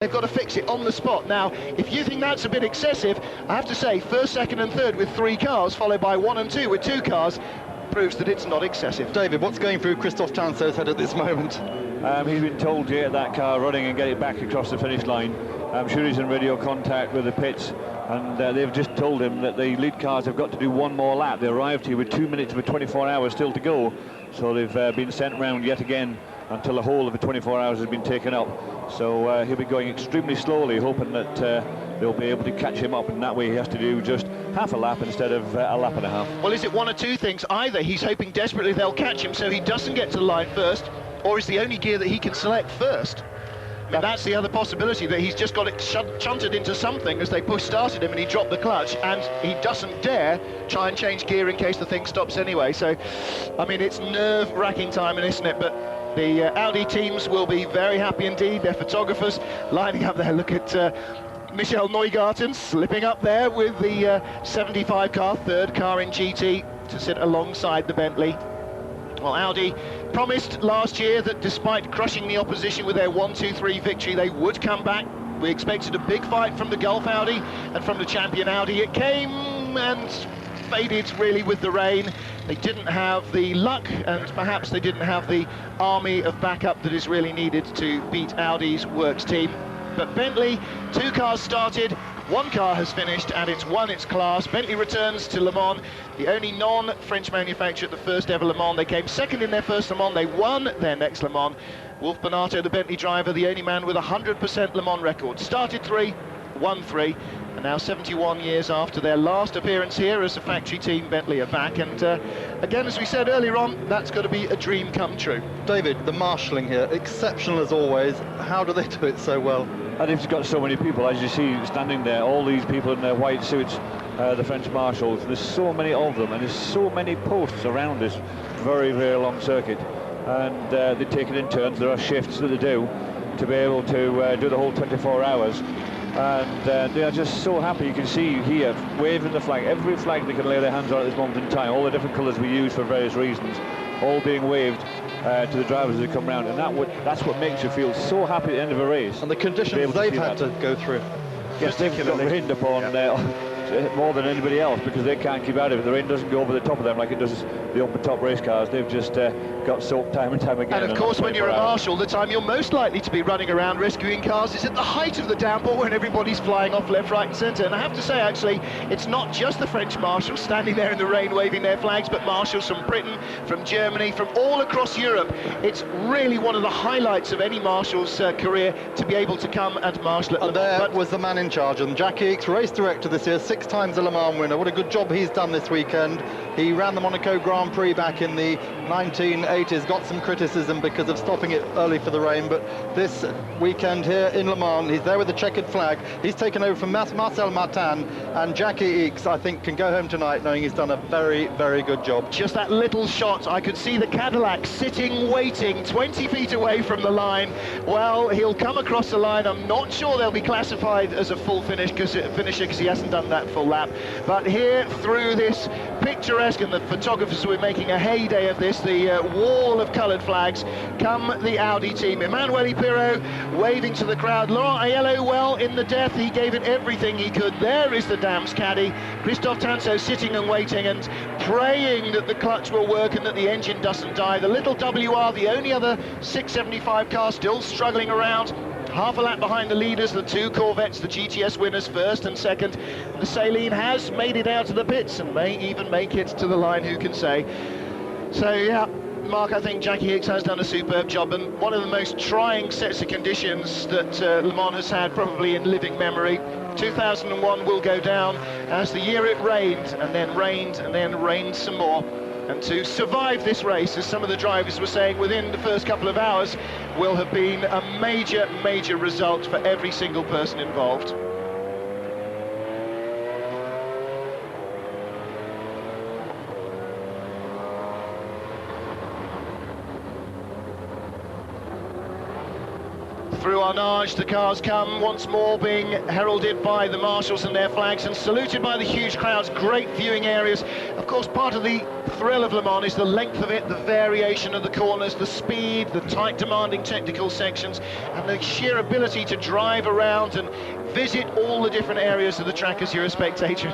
They've got to fix it on the spot. Now, if you think that's a bit excessive, I have to say, first, second and third with 3 cars, followed by 1 and 2 with 2 cars, proves that it's not excessive. David, what's going through Christophe Tinseau's head at this moment? He's been told to get that car running and get it back across the finish line. I'm sure he's in radio contact with the pits, and they've just told him that the lead cars have got to do 1 more lap. They arrived here with 2 minutes of 24 hours still to go, so they've been sent round yet again until the whole of the 24 hours has been taken up. So he'll be going extremely slowly, hoping that they'll be able to catch him up, and that way he has to do just half a lap instead of a lap and a half. Well, is it one or two things? Either he's hoping desperately they'll catch him so he doesn't get to the line first, or it's the only gear that he can select first. I mean, that's the other possibility, that he's just got it shunted into something as they started him and he dropped the clutch, and he doesn't dare try and change gear in case the thing stops anyway. So, I mean, it's nerve-wracking timing, isn't it? But the Audi teams will be very happy indeed. Their photographers lining up there. Look at Michel Neugarten slipping up there with the 75 car, 3rd car in GT, to sit alongside the Bentley. Well, Audi promised last year that despite crushing the opposition with their 1-2-3 victory, they would come back. We expected a big fight from the Gulf Audi and from the champion Audi. It came and faded really with the rain. They didn't have the luck, and perhaps they didn't have the army of backup that is really needed to beat Audi's works team. But Bentley, 2 cars started, 1 car has finished, and it's won its class. Bentley returns to Le Mans, the only non-French manufacturer at the first ever Le Mans. They came second in their first Le Mans, they won their next Le Mans. Wolf Bonato, the Bentley driver, the only man with a 100% Le Mans record. Started 3, won 3, and now 71 years after their last appearance here as a factory team, Bentley are back. And again, as we said earlier on, that's got to be a dream come true. David, the marshalling here, exceptional as always. How do they do it so well? And they've got so many people, as you see, standing there, all these people in their white suits, the French marshals. There's so many of them, and there's so many posts around this very, very long circuit. And they take it in turns. There are shifts that they do to be able to do the whole 24 hours. And they are just so happy. You can see here, waving the flag, every flag they can lay their hands on at this moment in time, all the different colours we use for various reasons, all being waved to the drivers as they come round, and that's what makes you feel so happy at the end of a race. And the conditions they've had to go through. Yes, they've got rained upon more than anybody else, because they can't keep out of it. The rain doesn't go over the top of them like it does the open top race cars. They've just got soaked time and time again. And of course, when you're a marshal, the time you're most likely to be running around rescuing cars is at the height of the downpour, when everybody's flying off left, right and centre. And I have to say, actually, it's not just the French marshals standing there in the rain waving their flags, but marshals from Britain, from Germany, from all across Europe. It's really one of the highlights of any marshal's career to be able to come and marshal at Le Mans. And there was the man in charge of them, Jackie Ickx, race director this year, 6 times a Le Mans winner. What a good job he's done this weekend. He ran the Monaco Grand Prix back in the 1980s, got some criticism because of stopping it early for the rain, but this weekend here in Le Mans, he's there with the checkered flag. He's taken over from Marcel Martin, and Jackie Ickx, I think, can go home tonight knowing he's done a very, very good job. Just that little shot, I could see the Cadillac sitting, waiting, 20 feet away from the line. Well, he'll come across the line. I'm not sure they'll be classified as a full finisher because he hasn't done that full lap. But here, through this picturesque, and the photographers were making a heyday of this, the wall of coloured flags, come the Audi team. Emanuele Pirro waving to the crowd. Laurent Aiello, well, in the death, he gave it everything he could. There is the Dams caddy. Christophe Tinseau sitting and waiting and praying that the clutch will work and that the engine doesn't die. The little WR, the only other 675 car, still struggling around. Half a lap behind the leaders, the 2 Corvettes, the GTS winners, first and second. The Saleen has made it out to the pits and may even make it to the line, who can say. So, yeah, Mark, I think Jackie Ickx has done a superb job, and one of the most trying sets of conditions that Le Mans has had probably in living memory. 2001 will go down as the year it rained, and then rained, and then rained some more. And to survive this race, as some of the drivers were saying, within the first couple of hours, will have been a major, major result for every single person involved. through Arnage, the cars come once more, being heralded by the marshals and their flags and saluted by the huge crowds. Great viewing areas. Of course, part of the thrill of Le Mans is the length of it, the variation of the corners, the speed, the tight demanding technical sections, and the sheer ability to drive around and visit all the different areas of the track as you're a spectator.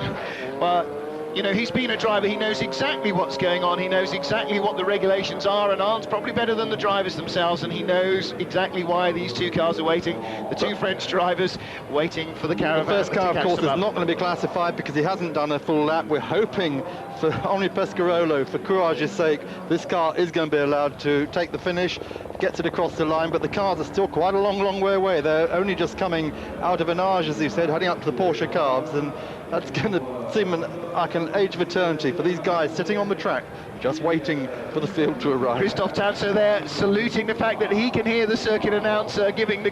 Well, you know, he's been a driver, he knows exactly what's going on, he knows exactly what the regulations are and aren't, probably better than the drivers themselves, and he knows exactly why these two cars are waiting, the two French drivers waiting for the caravan. The first car, of course, is not going to be classified because he hasn't done a full lap. We're hoping for Henri Pescarolo, for Courage's sake, this car is going to be allowed to take the finish, gets it across the line, but the cars are still quite a long way away. They're only just coming out of Arnage, as you said, heading up to the Porsche Carbs, and that's going to seem like an age of eternity for these guys sitting on the track, just waiting for the field to arrive. Christophe Tinseau there, saluting the fact that he can hear the circuit announcer giving the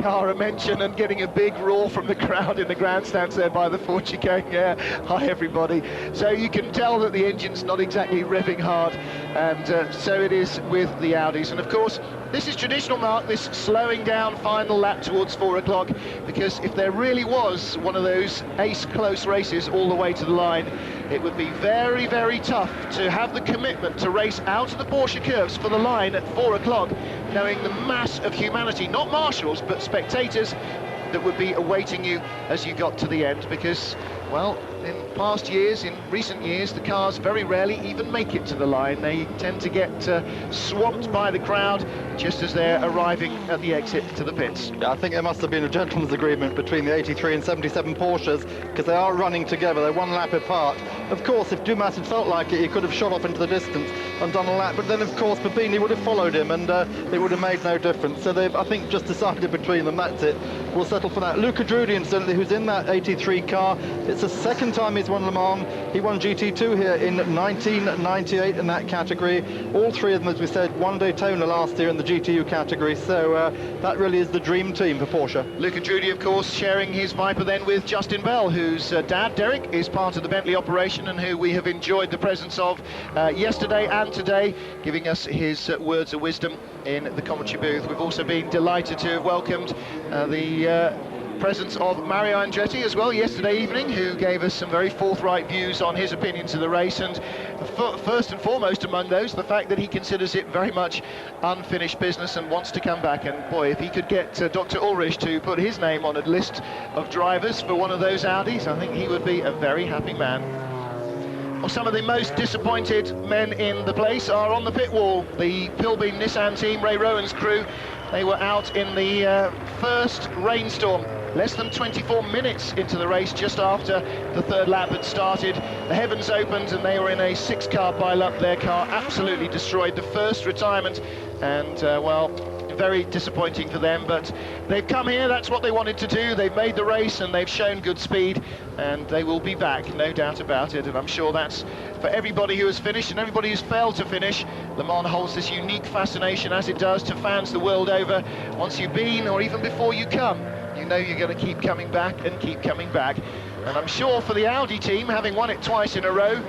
car a mention and getting a big roar from the crowd in the grandstands there by the Ford chicane. Yeah, hi everybody. So you can tell that the engine's not exactly revving hard, and so it is with the Audis. And of course, this is traditional, Mark, this slowing down final lap towards 4 o'clock, because if there really was one of those ace close races all the way to the line, it would be very, very tough to have the commitment to race out of the Porsche curves for the line at 4 o'clock, knowing the mass of humanity, not marshals, but spectators, that would be awaiting you as you got to the end, because, well, in past years, in recent years, the cars very rarely even make it to the line. They tend to get swamped by the crowd just as they're arriving at the exit to the pits. Yeah, I think there must have been a gentleman's agreement between the 83 and 77 Porsches, because they are running together, they're one lap apart. Of course, if Dumas had felt like it, he could have shot off into the distance and done a lap, but then of course Babini would have followed him, and it would have made no difference. So they've, I think, just decided between them, that's it. We'll settle for that. Luca Drudi, incidentally, who's in that 83 car, it's the second time he's won Le Mans. He won GT2 here in 1998 in that category. All three of them, as we said, won Daytona last year in the GTU category, so that really is the dream team for Porsche. Luca Drudi, of course, sharing his Viper then with Justin Bell, whose dad, Derek, is part of the Bentley operation and who we have enjoyed the presence of yesterday and today, giving us his words of wisdom in the commentary booth. We've also been delighted to have welcomed the presence of Mario Andretti as well yesterday evening, who gave us some very forthright views on his opinions of the race, and first and foremost among those, the fact that he considers it very much unfinished business and wants to come back. And boy, if he could get Dr. Ulrich to put his name on a list of drivers for one of those Audis, I think he would be a very happy man. Well, some of the most disappointed men in the place are on the pit wall. The Pilbeam Nissan team, Ray Rowan's crew, they were out in the first rainstorm, less than 24 minutes into the race, just after the third lap had started. The heavens opened and they were in a 6-car pile-up. Their car absolutely destroyed, the first retirement, and well, very disappointing for them, but they've come here, that's what they wanted to do. They've made the race and they've shown good speed, and they will be back, no doubt about it. And I'm sure that's for everybody who has finished and everybody who's failed to finish. Le Mans holds this unique fascination, as it does to fans the world over. Once you've been, or even before you come, you know you're going to keep coming back and keep coming back. And I'm sure for the Audi team, having won it twice in a row,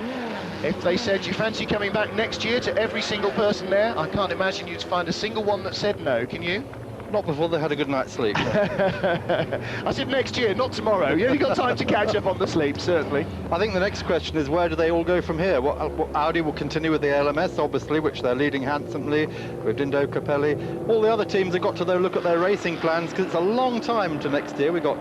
if they said, you fancy coming back next year, to every single person there, I can't imagine you'd find a single one that said no, can you? Not before they had a good night's sleep. I said next year, not tomorrow. You only got time to catch up on the sleep, certainly. I think the next question is, where do they all go from here? Well, Audi will continue with the LMS, obviously, which they're leading handsomely with Dindo Capelli. All the other teams have got to, though, look at their racing plans, because it's a long time to next year. We've got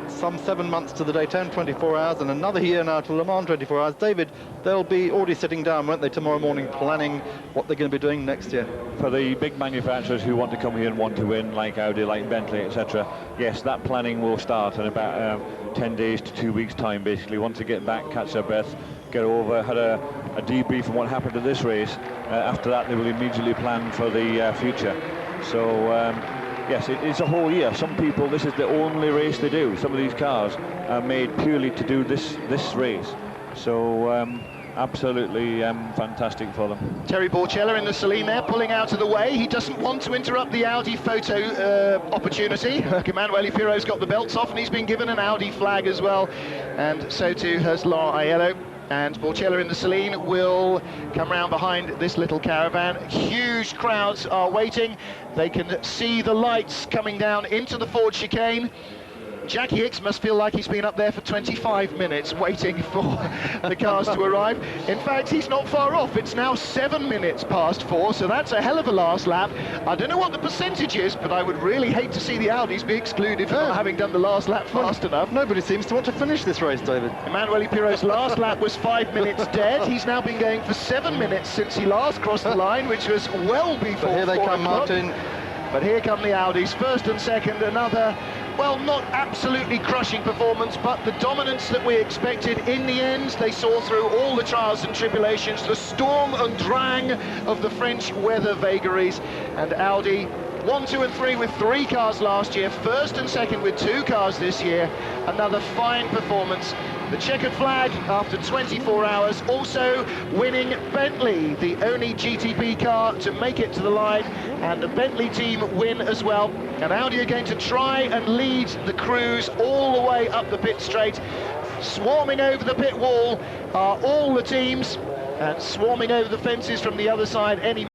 some 7 months to the Daytona 24 hours and another year now to Le Mans 24 hours. David, they'll be already sitting down, won't they, tomorrow morning, planning what they're going to be doing next year? For the big manufacturers who want to come here and want to win, like Audi, like Bentley, etc., yes, that planning will start in about 10 days to 2 weeks' time, basically. Want to get back, catch their breath, get over, had a debrief on what happened at this race. After that, they will immediately plan for the future. So, yes, it's a whole year. Some people, this is the only race they do. Some of these cars are made purely to do this race. So absolutely fantastic for them. Terry Borchella in the Saleen there, pulling out of the way. He doesn't want to interrupt the Audi photo opportunity. Emanuele Piro's got the belts off and he's been given an Audi flag as well. And so too has Laurent Aiello. and Borcella in the Celine will come round behind this little caravan. Huge crowds are waiting. They can see the lights coming down into the Ford chicane. Jackie Hicks must feel like he's been up there for 25 minutes waiting for the cars to arrive. In fact, he's not far off. It's now 7 minutes past 4, so that's a hell of a last lap. I don't know what the percentage is, but I would really hate to see the Audis be excluded for not having done the last lap fast enough. Nobody seems to want to finish this race, David. Emanuele Pirot's last lap was 5 minutes dead. He's now been going for 7 minutes since he last crossed the line, which was well before. But here they 4 come, o'clock. Martin. But here come the Audis, first and second, another, well, not absolutely crushing performance, but the dominance that we expected. In the end, they saw through all the trials and tribulations, the storm and drang of the French weather vagaries, and Audi 1, 2 and 3 with 3 cars last year, first and second with 2 cars this year. Another fine performance. The checkered flag after 24 hours, also winning Bentley, the only GTP car to make it to the line, and the Bentley team win as well. And Audi are going to try and lead the crews all the way up the pit straight. Swarming over the pit wall are all the teams, and swarming over the fences from the other side any